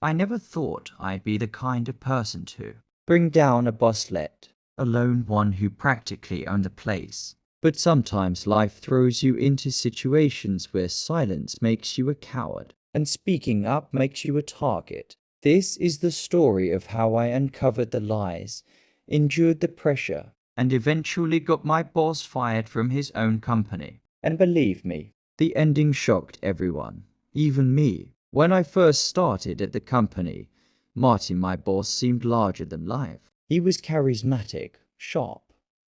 I never thought I'd be the kind of person to bring down a bosslet, alone one who practically owned the place. But sometimes life throws you into situations where silence makes you a coward, and speaking up makes you a target. This is the story of how I uncovered the lies, endured the pressure, and eventually got my boss fired from his own company. And believe me, the ending shocked everyone, even me. When I first started at the company, Martin, my boss, seemed larger than life. He was charismatic, sharp,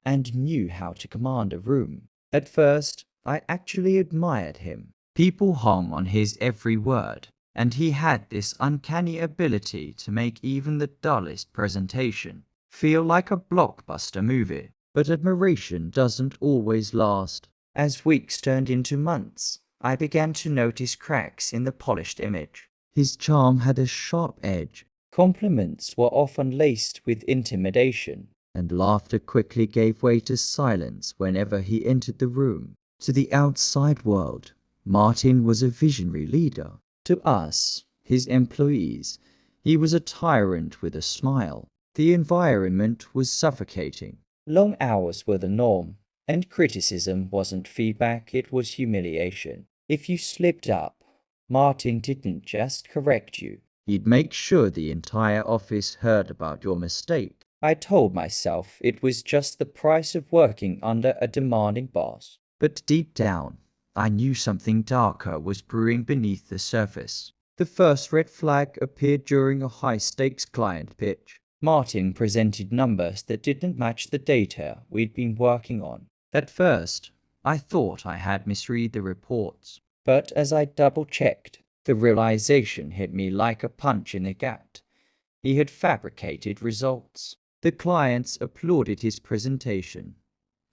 and knew how to command a room. At first, I actually admired him. People hung on his every word, and he had this uncanny ability to make even the dullest presentation feel like a blockbuster movie. But admiration doesn't always last. As weeks turned into months, I began to notice cracks in the polished image. His charm had a sharp edge. Compliments were often laced with intimidation, and laughter quickly gave way to silence whenever he entered the room. To the outside world, Martin was a visionary leader. To us, his employees, he was a tyrant with a smile. The environment was suffocating. Long hours were the norm, and criticism wasn't feedback, it was humiliation. If you slipped up, Martin didn't just correct you. He'd make sure the entire office heard about your mistake. I told myself it was just the price of working under a demanding boss. But deep down, I knew something darker was brewing beneath the surface. The first red flag appeared during a high-stakes client pitch. Martin presented numbers that didn't match the data we'd been working on. At first, I thought I had misread the reports. But as I double-checked, the realization hit me like a punch in the gut. He had fabricated results. The clients applauded his presentation,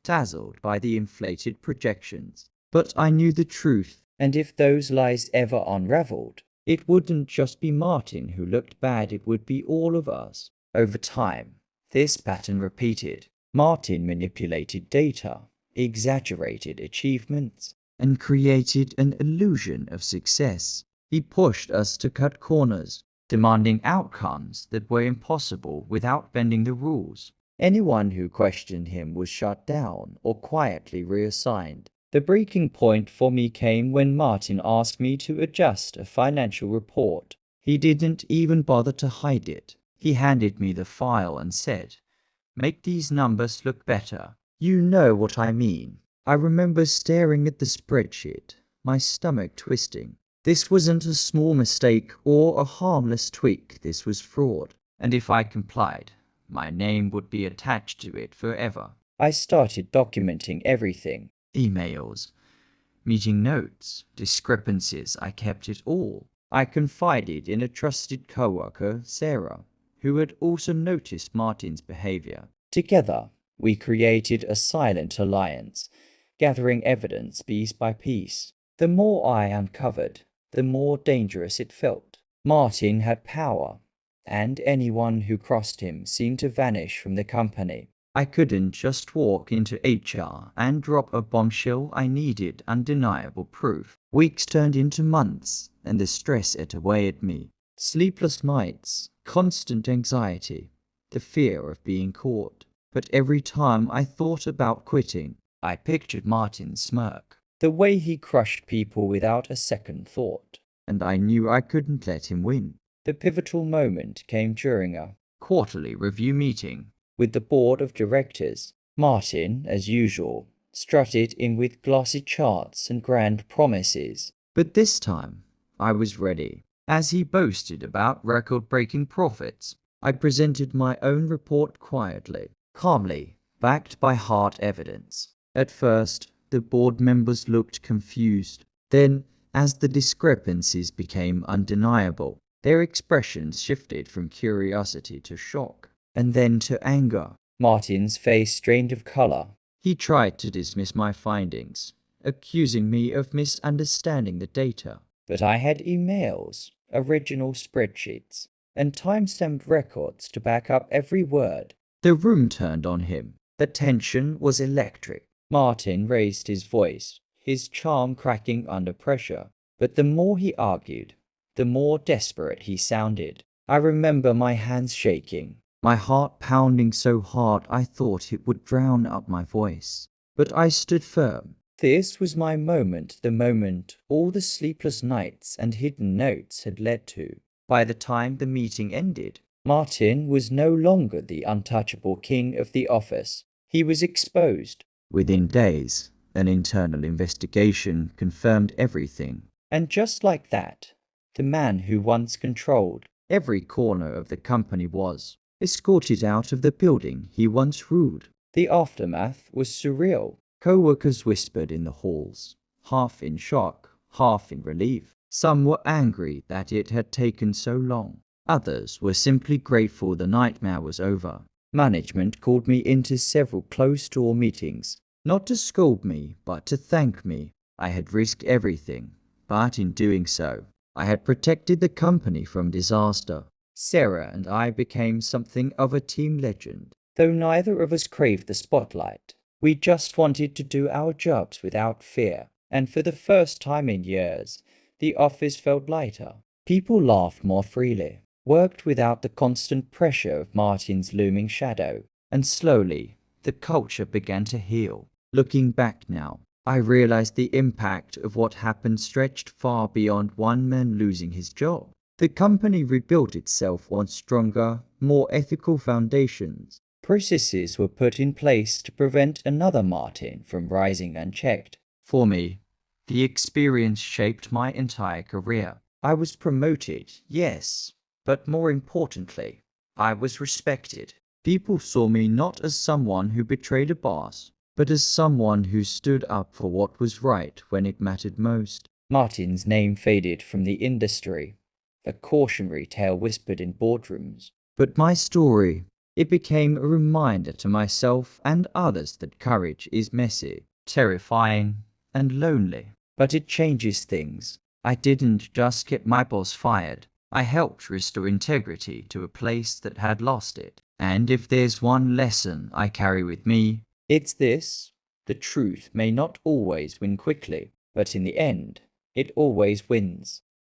dazzled by the inflated projections. But I knew the truth, and if those lies ever unraveled, it wouldn't just be Martin who looked bad, it would be all of us. Over time, this pattern repeated. Martin manipulated data, exaggerated achievements, and created an illusion of success. He pushed us to cut corners, demanding outcomes that were impossible without bending the rules. Anyone who questioned him was shut down or quietly reassigned. The breaking point for me came when Martin asked me to adjust a financial report. He didn't even bother to hide it. He handed me the file and said, "Make these numbers look better." You know what I mean. I remember staring at the spreadsheet, my stomach twisting. This wasn't a small mistake or a harmless tweak, this was fraud. And if I complied, my name would be attached to it forever. I started documenting everything. Emails, meeting notes, discrepancies, I kept it all. I confided in a trusted coworker, Sarah, who had also noticed Martin's behavior. Together, we created a silent alliance, gathering evidence piece by piece. The more I uncovered, the more dangerous it felt. Martin had power, and anyone who crossed him seemed to vanish from the company. I couldn't just walk into HR and drop a bombshell. I needed undeniable proof. Weeks turned into months, and the stress ate away at me. Sleepless nights, constant anxiety, the fear of being caught. But every time I thought about quitting, I pictured Martin's smirk, the way he crushed people without a second thought, and I knew I couldn't let him win. The pivotal moment came during a quarterly review meeting with the board of directors. Martin, as usual, strutted in with glossy charts and grand promises. But this time, I was ready. As he boasted about record-breaking profits, I presented my own report quietly, calmly, backed by hard evidence. At first, the board members looked confused. Then, as the discrepancies became undeniable, their expressions shifted from curiosity to shock, and then to anger. Martin's face strained of color. He tried to dismiss my findings, accusing me of misunderstanding the data. But I had emails, original spreadsheets, and time-stamped records to back up every word. The room turned on him. The tension was electric. Martin raised his voice, his charm cracking under pressure. But the more he argued, the more desperate he sounded. I remember my hands shaking, my heart pounding so hard I thought it would drown out my voice. But I stood firm. This was my moment, the moment all the sleepless nights and hidden notes had led to. By the time the meeting ended, Martin was no longer the untouchable king of the office. He was exposed. Within days, an internal investigation confirmed everything. And just like that, the man who once controlled every corner of the company was escorted out of the building he once ruled. The aftermath was surreal. Co-workers whispered in the halls, half in shock, half in relief. Some were angry that it had taken so long. Others were simply grateful the nightmare was over. Management called me into several closed-door meetings, not to scold me, but to thank me. I had risked everything, but in doing so, I had protected the company from disaster. Sarah and I became something of a team legend. Though neither of us craved the spotlight, we just wanted to do our jobs without fear. And for the first time in years, the office felt lighter. People laughed more freely, worked without the constant pressure of Martin's looming shadow, and slowly, the culture began to heal. Looking back now, I realized the impact of what happened stretched far beyond one man losing his job. The company rebuilt itself on stronger, more ethical foundations. Processes were put in place to prevent another Martin from rising unchecked. For me, the experience shaped my entire career. I was promoted, yes, but more importantly, I was respected. People saw me not as someone who betrayed a boss, but as someone who stood up for what was right when it mattered most. Martin's name faded from the industry, a cautionary tale whispered in boardrooms. But my story, it became a reminder to myself and others that courage is messy, terrifying, and lonely. But it changes things. I didn't just get my boss fired. I helped restore integrity to a place that had lost it. And if there's one lesson I carry with me, it's this: the truth may not always win quickly, but in the end, it always wins.